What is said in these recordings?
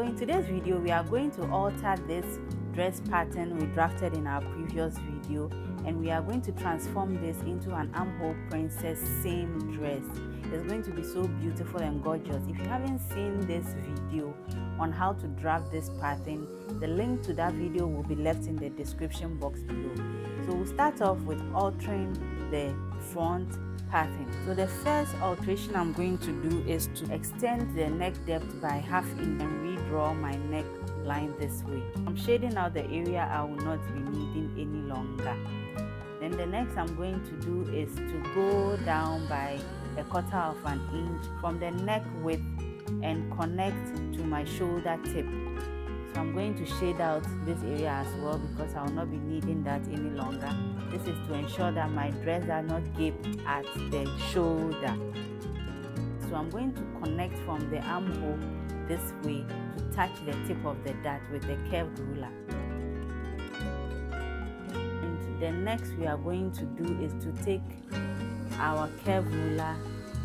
in today's video, we are going to alter this dress pattern we drafted in our previous video, and we are going to transform this into an armhole princess seam dress. It's going to be so beautiful and gorgeous. If you haven't seen this video on how to draft this pattern, the link to that video will be left in the description box below. So we'll start off with altering the front pattern. So the first alteration I'm going to do is to extend the neck depth by ½ inch and redraw my neck line this way. I'm shading out the area I will not be needing any longer. Then the next I'm going to do is to go down by ¼ inch from the neck width and connect to my shoulder tip. So I'm going to shade out this area as well because I will not be needing that any longer. This is to ensure that my dress does not gape at the shoulder. So I'm going to connect from the armhole this way to touch the tip of the dart with the curved ruler. And the next we are going to do is to take our curved ruler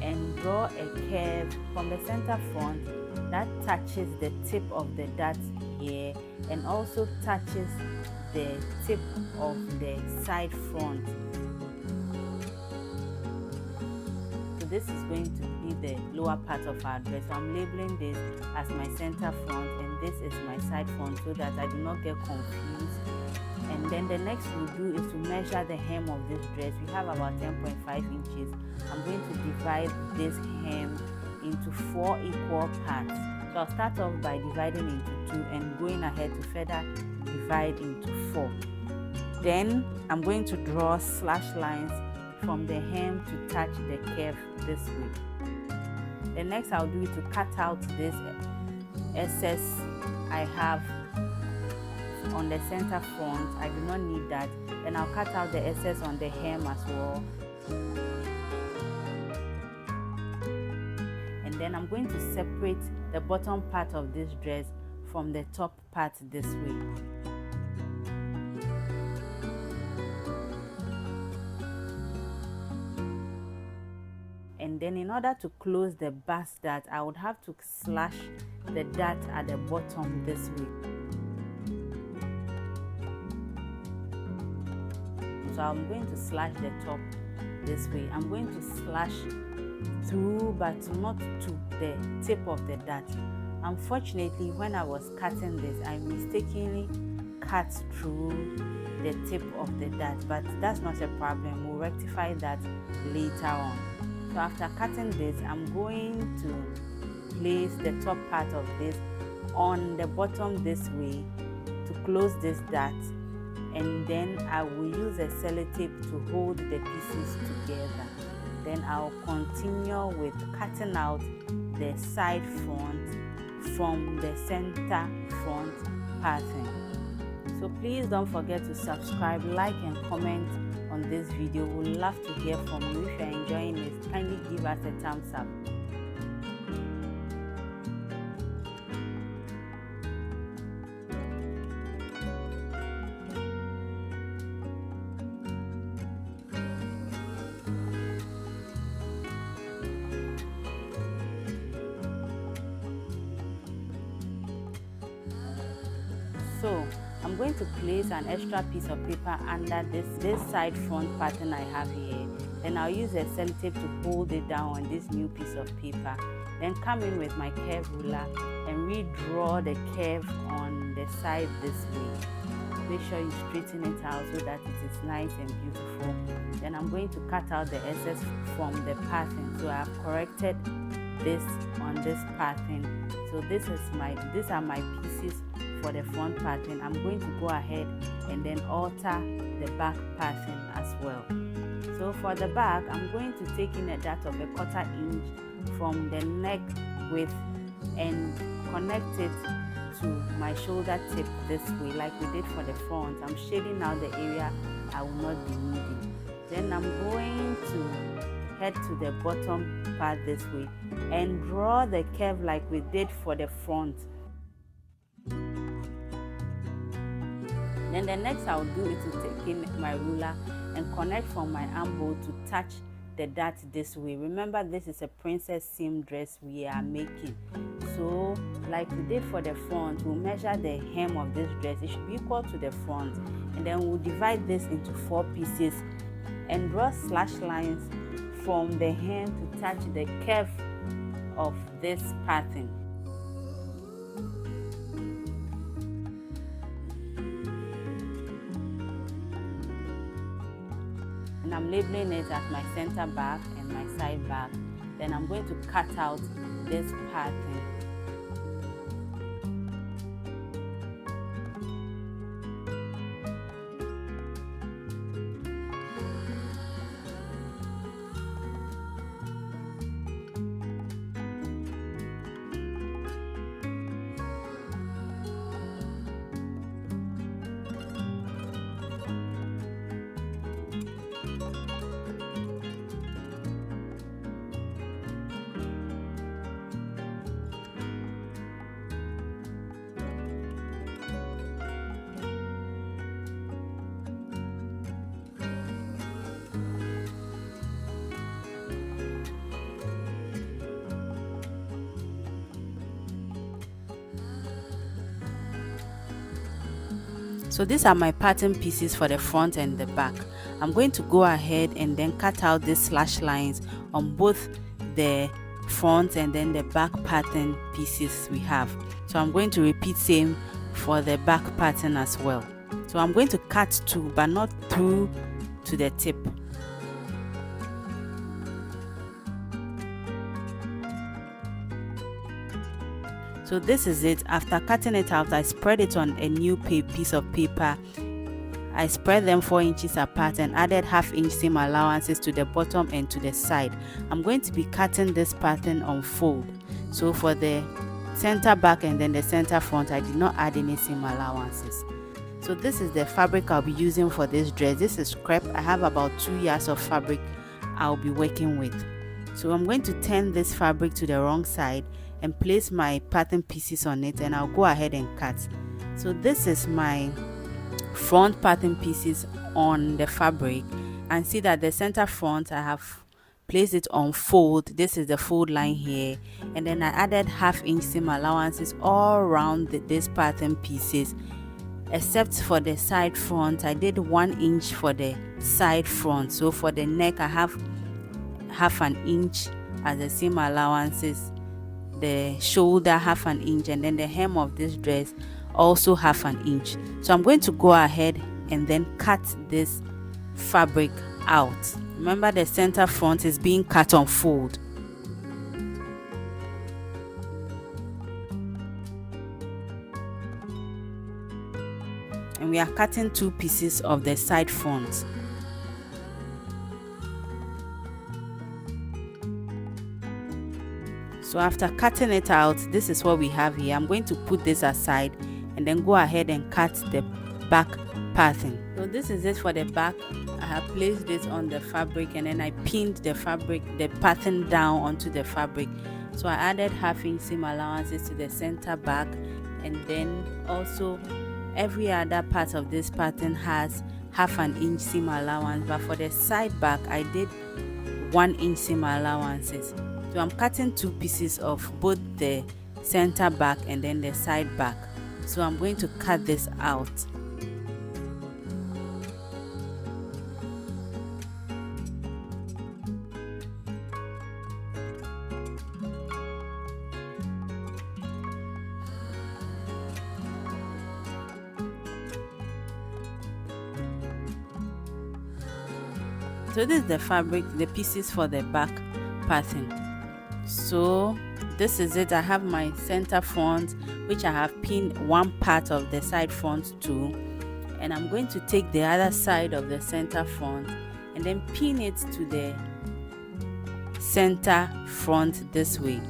and draw a curve from the center front that touches the tip of the dart here and also touches the tip of the side front. So this is going to be the lower part of our dress. So I'm labeling this as my center front and this is my side front so that I do not get confused. And then the next we'll do is to measure the hem of this dress. We have about 10.5 inches. I'm going to divide this hem into 4 equal parts. So I'll start off by dividing into 2 and going ahead to further divide into 4. Then I'm going to draw slash lines from the hem to touch the curve this way. The next I'll do is to cut out this excess I have on the center front. I do not need that. Then I'll cut out the excess on the hem as well. And then I'm going to separate the bottom part of this dress from the top part this way. And then in order to close the bust dart, I would have to slash the dart at the bottom this way. So I'm going to slash the top this way. I'm going to slash through but not to the tip of the dart. Unfortunately, when I was cutting this, I mistakenly cut through the tip of the dart, but that's not a problem. We'll rectify that later on. So after cutting this, I'm going to place the top part of this on the bottom this way to close this dart. And then I will use a sellotape to hold the pieces together. Then I'll continue with cutting out the side front from the center front pattern. So please don't forget to subscribe, like and comment on this video. We'd love to hear from you. If you're enjoying it, kindly give us a thumbs up. So I'm going to place an extra piece of paper under this side front pattern I have here. Then I'll use a sellotape to hold it down on this new piece of paper. Then come in with my curve ruler and redraw the curve on the side this way. Make sure you straighten it out so that it is nice and beautiful. Then I'm going to cut out the excess from the pattern. So I've corrected this on this pattern. So these are my pieces for the front pattern. I'm going to go ahead and then alter the back pattern as well. So for the back, I'm going to take in a dart of ¼ inch from the neck width and connect it to my shoulder tip this way like we did for the front. I'm shading out the area I will not be needing. Then I'm going to head to the bottom part this way and draw the curve like we did for the front. Then the next I'll do is to take in my ruler and connect from my armhole to touch the dart this way. Remember, this is a princess seam dress we are making. So like we did for the front, we'll measure the hem of this dress. It should be equal to the front, and then we'll divide this into 4 pieces and draw slash lines from the hem to touch the curve of this pattern. And I'm labeling it as my center back and my side back. Then I'm going to cut out this pattern. So these are my pattern pieces for the front and the back. I'm going to go ahead and then cut out these slash lines on both the front and then the back pattern pieces we have. So I'm going to repeat same for the back pattern as well. So I'm going to cut two, but not through to the tip. So this is it. After cutting it out, I spread it on a new piece of paper. I spread them 4 inches apart and added half-inch seam allowances to the bottom and to the side. I'm going to be cutting this pattern on fold. So for the center back and then the center front, I did not add any seam allowances. So this is the fabric I'll be using for this dress. This is crepe. I have about 2 yards of fabric I'll be working with. So I'm going to turn this fabric to the wrong side and place my pattern pieces on it, and I'll go ahead and cut. So this is my front pattern pieces on the fabric, and see that the center front I have placed it on fold. This is the fold line here, and then I added half-inch seam allowances all around this pattern pieces, except for the side front. I did 1 inch for the side front. So for the neck I have half an inch as the seam allowances, the shoulder half an inch, and then the hem of this dress also half an inch. So I'm going to go ahead and then cut this fabric out. Remember, the center front is being cut on fold. And we are cutting 2 pieces of the side front. So after cutting it out, this is what we have here. I'm going to put this aside and then go ahead and cut the back pattern. So this is it for the back. I have placed this on the fabric and then I pinned the pattern down onto the fabric. So I added half-inch seam allowances to the center back, and then also every other part of this pattern has half an inch seam allowance, but for the side back I did 1 inch seam allowances. So I'm cutting 2 pieces of both the center back and then the side back. So I'm going to cut this out. So this is the fabric, the pieces for the back pattern. So this is it. I have my center front, which I have pinned one part of the side front to, and I'm going to take the other side of the center front and then pin it to the center front this way.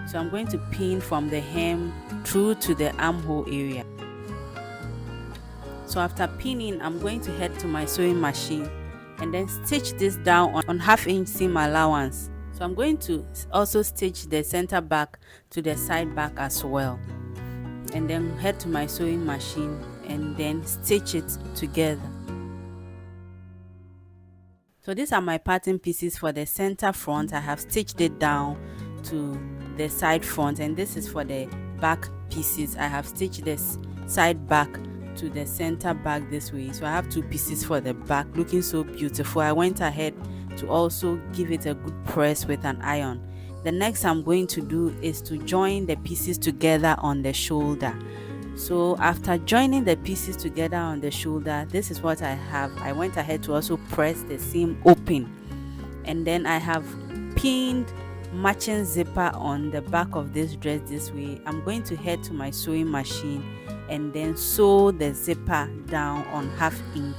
So I'm going to pin from the hem through to the armhole area. So after pinning, I'm going to head to my sewing machine and then stitch this down on half-inch seam allowance. So I'm going to also stitch the center back to the side back as well, and then head to my sewing machine and then stitch it together. So these are my pattern pieces for the center front. I have stitched it down to the side front, and this is for the back pieces. I have stitched this side back to the center back this way, so I have 2 pieces for the back, looking so beautiful. I went ahead to also give it a good press with an iron. The next I'm going to do is to join the pieces together on the shoulder. So after joining the pieces together on the shoulder, this is what I have. I went ahead to also press the seam open, and then I have pinned matching zipper on the back of this dress this way. I'm going to head to my sewing machine and then sew the zipper down on 1/2 inch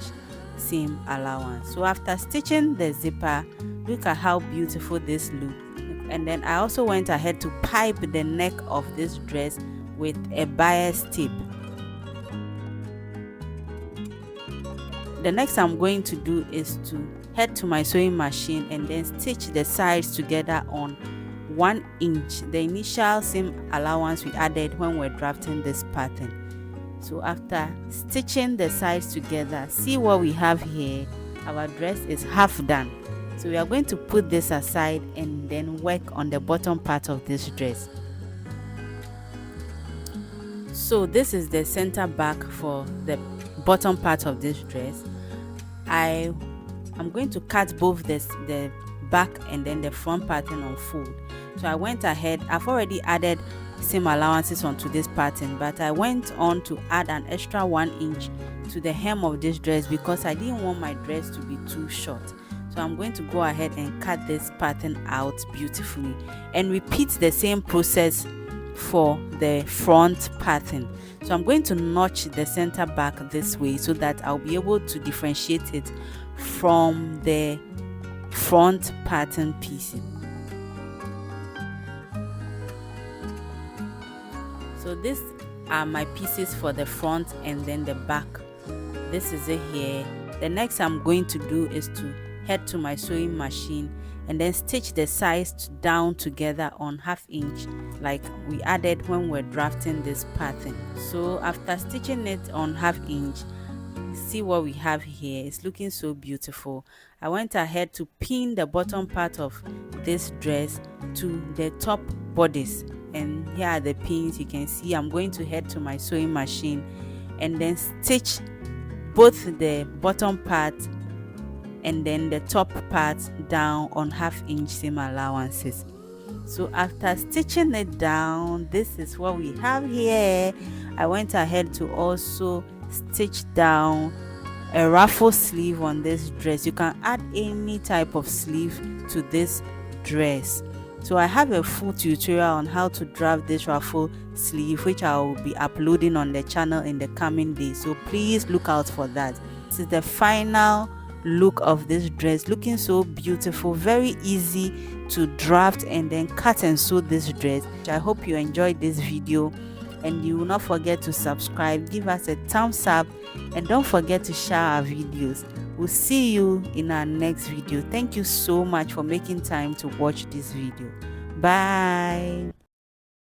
seam allowance. So after stitching the zipper, look at how beautiful this looks. And then I also went ahead to pipe the neck of this dress with a bias tip. The next I'm going to do is to head to my sewing machine and then stitch the sides together on 1 inch, the initial seam allowance we added when we're drafting this pattern. So after stitching the sides together, see what we have here. Our dress is half done. So we are going to put this aside and then work on the bottom part of this dress. So this is the center back for the bottom part of this dress. I'm going to cut both the back and then the front pattern on fold. So I went ahead, I've already added seam allowances onto this pattern, but I went on to add an extra 1 inch to the hem of this dress because I didn't want my dress to be too short. So I'm going to go ahead and cut this pattern out beautifully and repeat the same process for the front pattern. So I'm going to notch the center back this way so that I'll be able to differentiate it from the front pattern pieces. So these are my pieces for the front and then the back. This is it here. The next I'm going to do is to head to my sewing machine and then stitch the sides down together on 1/2 inch like we added when we're drafting this pattern. So after stitching it on 1/2 inch, see what we have here. It's looking so beautiful. I went ahead to pin the bottom part of this dress to the top bodice, and here are the pins. You can see I'm going to head to my sewing machine and then stitch both the bottom part and then the top part down on 1/2 inch seam allowances. So after stitching it down, this is what we have here. I went ahead to also stitch down a ruffle sleeve on this dress. You can add any type of sleeve to this dress. So I have a full tutorial on how to draft this ruffle sleeve, which I will be uploading on the channel in the coming days, so please look out for that. This is the final look of this dress, looking so beautiful. Very easy to draft and then cut and sew this dress. I hope you enjoyed this video, and you will not forget to subscribe, give us a thumbs up, and don't forget to share our videos. We'll see you in our next video. Thank you so much for making time to watch this video. Bye.